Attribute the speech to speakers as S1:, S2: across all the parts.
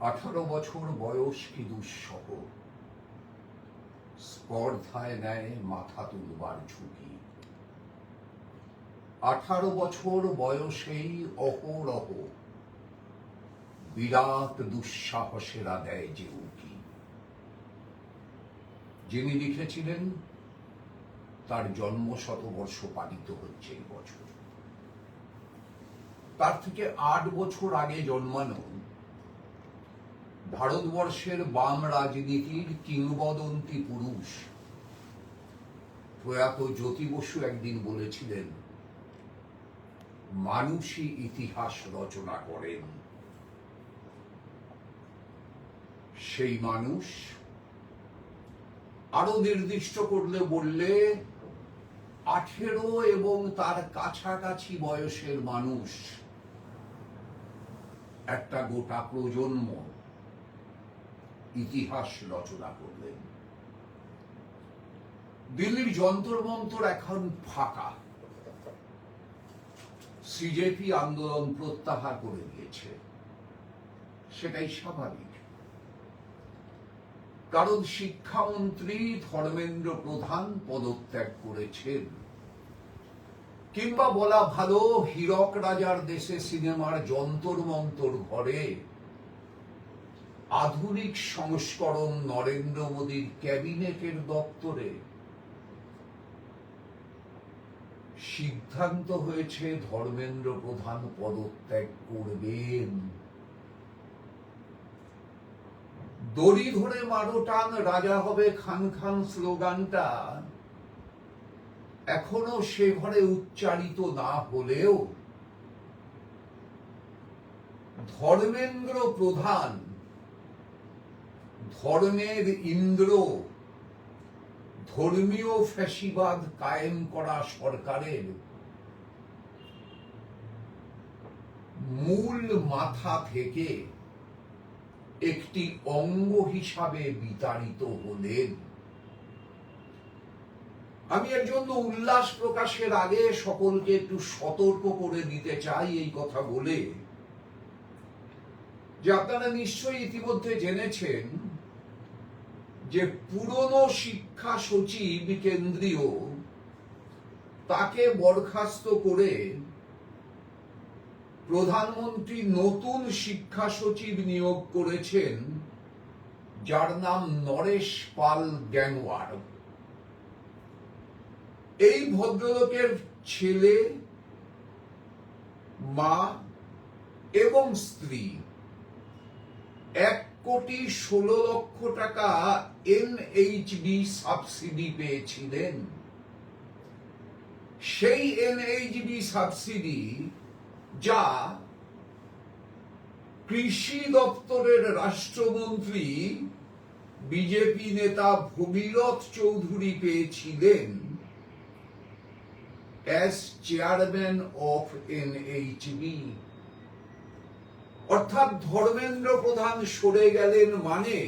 S1: 18 বছর বয়স কি দুঃসহ, স্পর্ধায় নেয় মাথা তুলবার ঝুঁকি। 18 বছর বয়সেই অহরহ বিরাট দুঃসাহসেরা দেয় যে উকি। যিনি লিখেছিলেন তার জন্ম শতবর্ষ পালিত হচ্ছে এই বছর। তার থেকে 8 বছর আগে জন্মানো ভারতবর্ষের বাম রাজনীতির কিংবদন্তি পুরুষ প্রয়াত জ্যোতি বসু একদিন বলেছিলেন, মানুষই ইতিহাস রচনা করেন। সেই মানুষ আরো নির্দিষ্ট করলে বললে 18 এবং তার কাছাকাছি বয়সের মানুষ একটা গোটা প্রজন্ম ইতিহাস রচনা করলেন। দিল্লির যন্তর মন্তর এখন ফাঁকা। সিজেপি আন্দোলন প্রত্যাহার করে দিয়েছে, সেটাই স্বাভাবিক। কারণ শিক্ষামন্ত্রী ধর্মেন্দ্র প্রধান পদত্যাগ করেছেন, কিংবা বলা ভালো হীরক রাজার দেশে সিনেমার যন্তর মন্তর ঘরে আধুনিক সংস্করণ নরেন্দ্র মোদীর ক্যাবিনেটের দপ্তরে সিদ্ধান্ত হয়েছে ধর্মেন্দ্র প্রধান পদত্যাগ করবেন। দড়ি ধরে মারো টান রাজা হবে খান খান স্লোগানটা এখনো সে ঘরে উচ্চারিত না হলেও ধর্মেন্দ্র প্রধান ধর্মের ইন্দ্র ধর্মীয় ফ্যাসিবাদ কায়েম করা সরকারের মূল মাথা থেকে একটি অঙ্গ হিসাবে বিতাড়িত হলেন। আমি এর জন্য উল্লাস প্রকাশের আগে সকলকে একটু সতর্ক করে দিতে চাই এই কথা বলে যে আপনারা নিশ্চয়ই ইতিমধ্যে জেনেছেন যে পুরনো শিক্ষা সচিব কেন্দ্রীয় তাকে বরখাস্ত করে প্রধানমন্ত্রী নতুন শিক্ষা সচিব নিয়োগ করেছেন, যার নাম নরেশ পাল গ্যাংওয়ার। এই ভদ্রলোকের ছেলে, মা এবং স্ত্রী 1,16,00,000 টাকা এনএইচবি সাবসিডি পেয়েছিলেন। সেই এনএইচবি সাবসিডি যা কৃষি দপ্তরের রাষ্ট্রমন্ত্রী বিজেপি নেতা ভগীরথ চৌধুরী পেয়েছিলেন as chairman of NHB। অর্থাৎ ধর্মেন্দ্র প্রধান সরে গেলেন মানে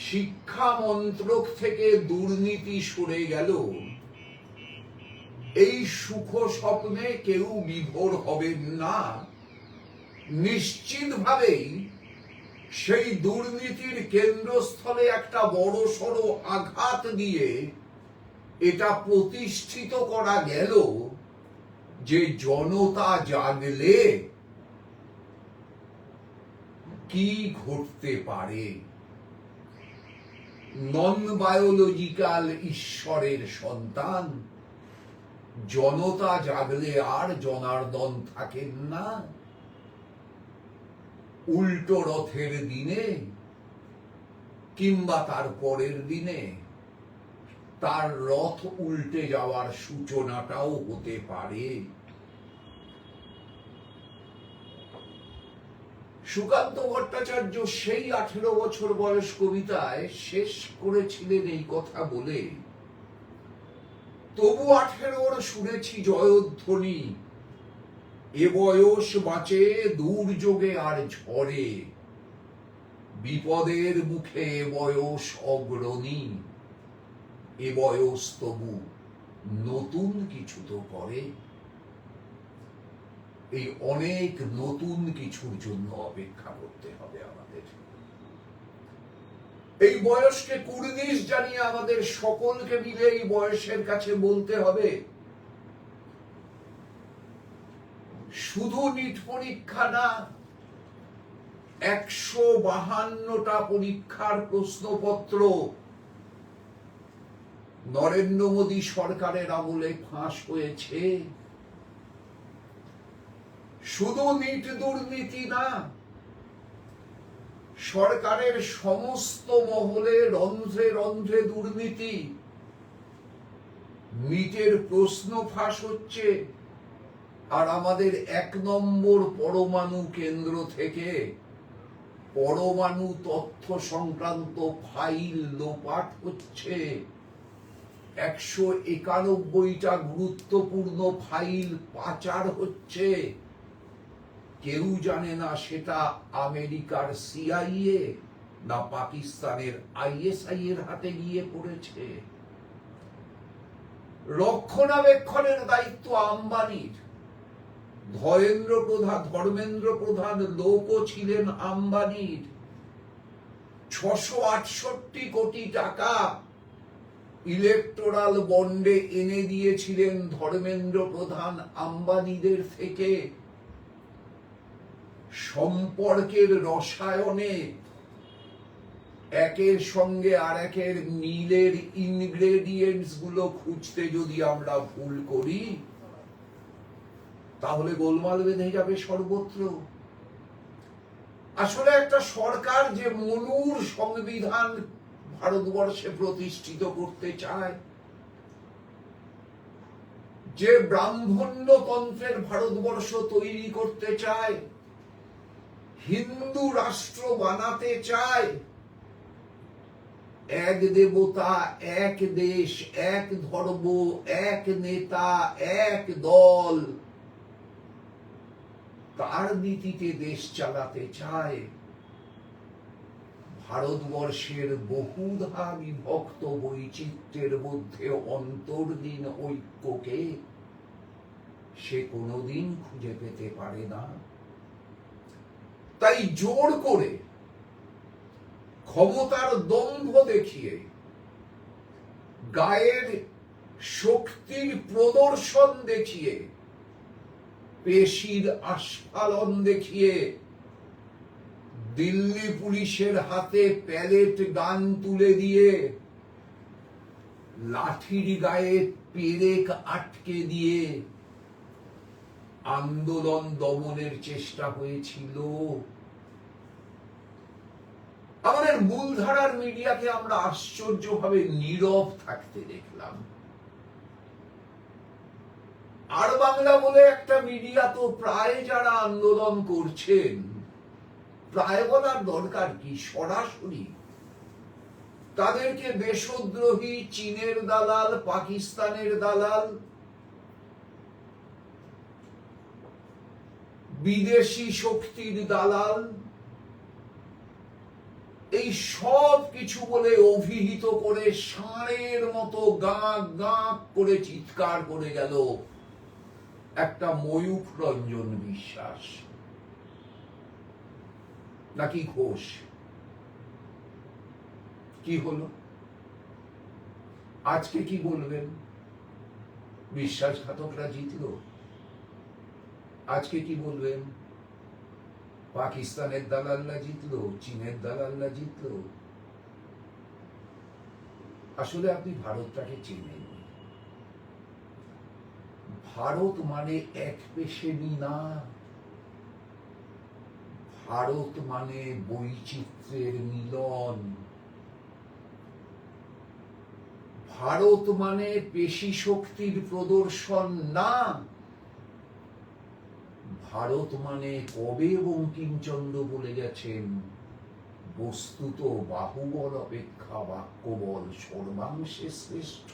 S1: শিক্ষা মন্ত্রক থেকে দুর্নীতি সরে গেল, এই সুখ স্বপ্নে কেউ বিভোর হবেন না। নিশ্চিতভাবেই সেই দুর্নীতির কেন্দ্রস্থলে একটা বড়সড় আঘাত দিয়ে এটা প্রতিষ্ঠিত করা গেল যে জনতা জাগলে কি ঘটতে পারে। নন বায়োলজিক্যাল ঈশ্বরের সন্তান জনতা জাগলে আর জনার্দন থাকেন না। উল্টো রথের দিনে কিংবা তার পরের দিনে তার রথ উল্টে যাওয়ার সূচনাটাও হতে পারে। সুকান্ত ভট্টাচার্য সেই 18 বছর বয়স কবিতায় শেষ করেছিলেন এই কথা বলে, তবু 18 শুনেছি জয়ধ্বনি, এ বয়স বাঁচে দুর্যোগে আর ঝড়ে, বিপদের মুখে এ বয়স অগ্রণী, এ বয়স তবু নতুন কিছু তো করে। এই অনেক নতুন কিছুর জন্য অপেক্ষা করতে হবে আমাদের। এই বয়সকে কুর্নিশ জানিয়ে আমাদের সকলকে মিলে এই বয়সের কাছে বলতে হবে, শুধু নিট পরীক্ষা না, 152টা পরীক্ষার প্রশ্নপত্র নরেন্দ্র মোদী সরকারের আমলে ফাঁস হয়েছে। শুধু নিট দুর্নীতি না, সরকারের সমস্ত মহলে রন্ধ্রে রন্ধ্রে দুর্নীতি। নিটের প্রশ্ন ফাঁস হচ্ছে, আর আমাদের 1 নম্বর পরমাণু কেন্দ্র থেকে পরমাণু তথ্য সংক্রান্ত ফাইল লোপাট হচ্ছে। 191টা গুরুত্বপূর্ণ ফাইল পাচার হচ্ছে। কেউ জানে না সেটা আমেরিকার সিআইএ না পাকিস্তানের আইএসআই এর হাতে গিয়ে পড়েছে। রক্ষণাবেক্ষণের দায়িত্ব আম্বানির। ধর্মেন্দ্র প্রধান লোকও ছিলেন আম্বানির। 668 কোটি টাকা ইলেকটোরাল বন্ডে এনে দিয়েছিলেন ধর্মেন্দ্র প্রধান আম্বানিদের থেকে। সম্পর্কের রসায়নে একের সঙ্গে আরেকের মিলের ইনগ্রেডিয়েন্টস গুলো খুঁজতে যদি আমরা ভুল করি, তাহলে গোলমাল বেঁধে যাবে সর্বত্র। আসলে একটা সরকার যে মনুর সংবিধান ভারতবর্ষে প্রতিষ্ঠিত করতে চায়, যে ব্রাহ্মণ্যতন্ত্রের ভারতবর্ষ তৈরি করতে চায়, হিন্দু রাষ্ট্র বানাতে চায়, এক দেবতা, এক দেশ, এক ধর্ম, এক নেতা, এক দল, তার নীতিতে দেশ চালাতে চায়, ভারতবর্ষের বহুধা বিভক্ত বৈচিত্র্যের মধ্যে অন্তর্লীন ঐক্যকে সে কোনোদিন খুঁজে পেতে পারে না। তাই জোর করে ক্ষমতার দম্ভ দেখিয়ে, গায়ের শক্তির প্রদর্শন দেখিয়ে, পেশির আস্ফালন দেখিয়ে দিল্লি পুলিশের হাতে প্যালেট গান তুলে দিয়ে, লাঠির গায়ে পেরেক আটকে দিয়ে আন্দোলন দমনের চেষ্টা হয়েছিল। আমাদের মূলধারার মিডিয়াকে আমরা আশ্চর্যভাবে নীরব থাকতে দেখলাম। আর বাংলা বলে একটা মিডিয়া তো প্রায় যারা আন্দোলন করছেন, প্রায় বলার দরকার কি, সরাসরি তাদেরকে দেশদ্রোহী, চীনের দালাল, পাকিস্তানের দালাল, বিদেশি শক্তির দালাল, এই সব কিছু বলে অভিহিত করে ষাঁড়ের মতো গাঁ গাঁ করে চিৎকার করে গেল একটা ময়ূখ রঞ্জন বিশ্বাস নাকি ঘোষ। কি হলো আজকে? কি বলবেন? বিশ্বাসঘাতকরা জিতল। আজকে কি বলবেন? পাকিস্তানের দালালরা জিতলো, চীনের দালালরা জিতলো। আসলে আপনি ভারতটাকে চেনেন। ভারত মানে এক পেশেনি না, ভারত মানে বৈচিত্র্যের মিলন। ভারত মানে পেশি শক্তির প্রদর্শন না, ভারত মানে কবে বঙ্কিমচন্দ্র বলে গেছেন, বস্তুত বাহুবল অপেক্ষা বাক্যবল সর্বাংশে শ্রেষ্ঠ।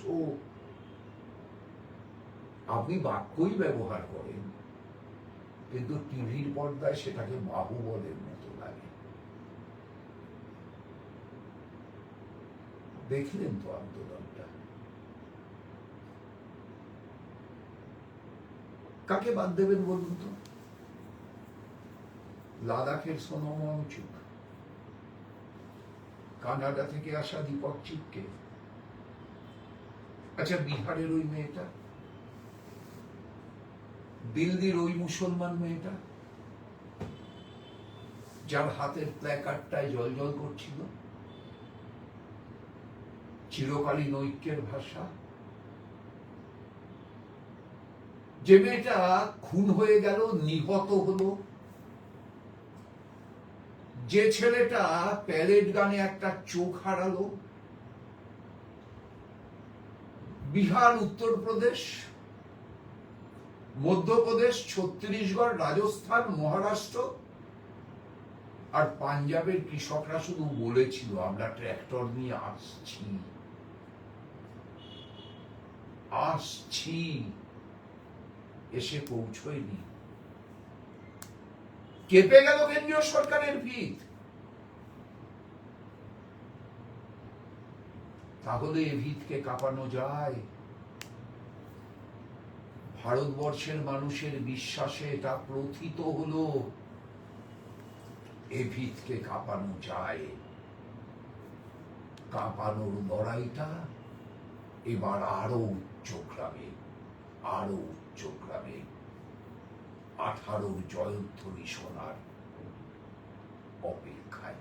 S1: আপনি বাক্যই ব্যবহার করেন, কিন্তু টিভির পর্দায় সেটাকে বাহুবলের মতো লাগে। দেখলেন তো আন্দোলনটা? কাকে বাদ দেবেন বলুন তো? লাদাখের সোনম ওয়াংচুক, কানাডা থেকে আসা দীপক চিপকে, আচ্ছা বিহারের ওই মেয়েটা, দিল্লির ওই মুসলমান মেয়েটা যার হাতের প্ল্যাকার্ডটায় জল করছিল চিরকালীন ঐক্যের ভাষা, যে মেয়েটা খুন হয়ে গেল, নিহত হলো, যে ছেলেটা প্যারেড গানে একটা চোখ হারালো, বিহার, উত্তরপ্রদেশ, মধ্যপ্রদেশ, ছত্তিশগড়, রাজস্থান, মহারাষ্ট্র আর পাঞ্জাবের কৃষকরা শুধু বলেছিল আমরা ট্র্যাক্টর নিয়ে আসছি, এসে পৌঁছয়নি। কেঁপে গেল কেন্দ্রীয় সরকারের ভিত। তাহলে এ ভিতকে কাঁপানো যায়? ভারতবর্ষের মানুষের বিশ্বাসে এটা প্রথিত হলো, এ ভিতকে কাঁপানো যায়। কাঁপানোর লড়াইটা এবার আরো উচ্চগ্রামে, আরো উচ্চগ্রামে 18 জয়ধ্বনি শোনার অপেক্ষায়।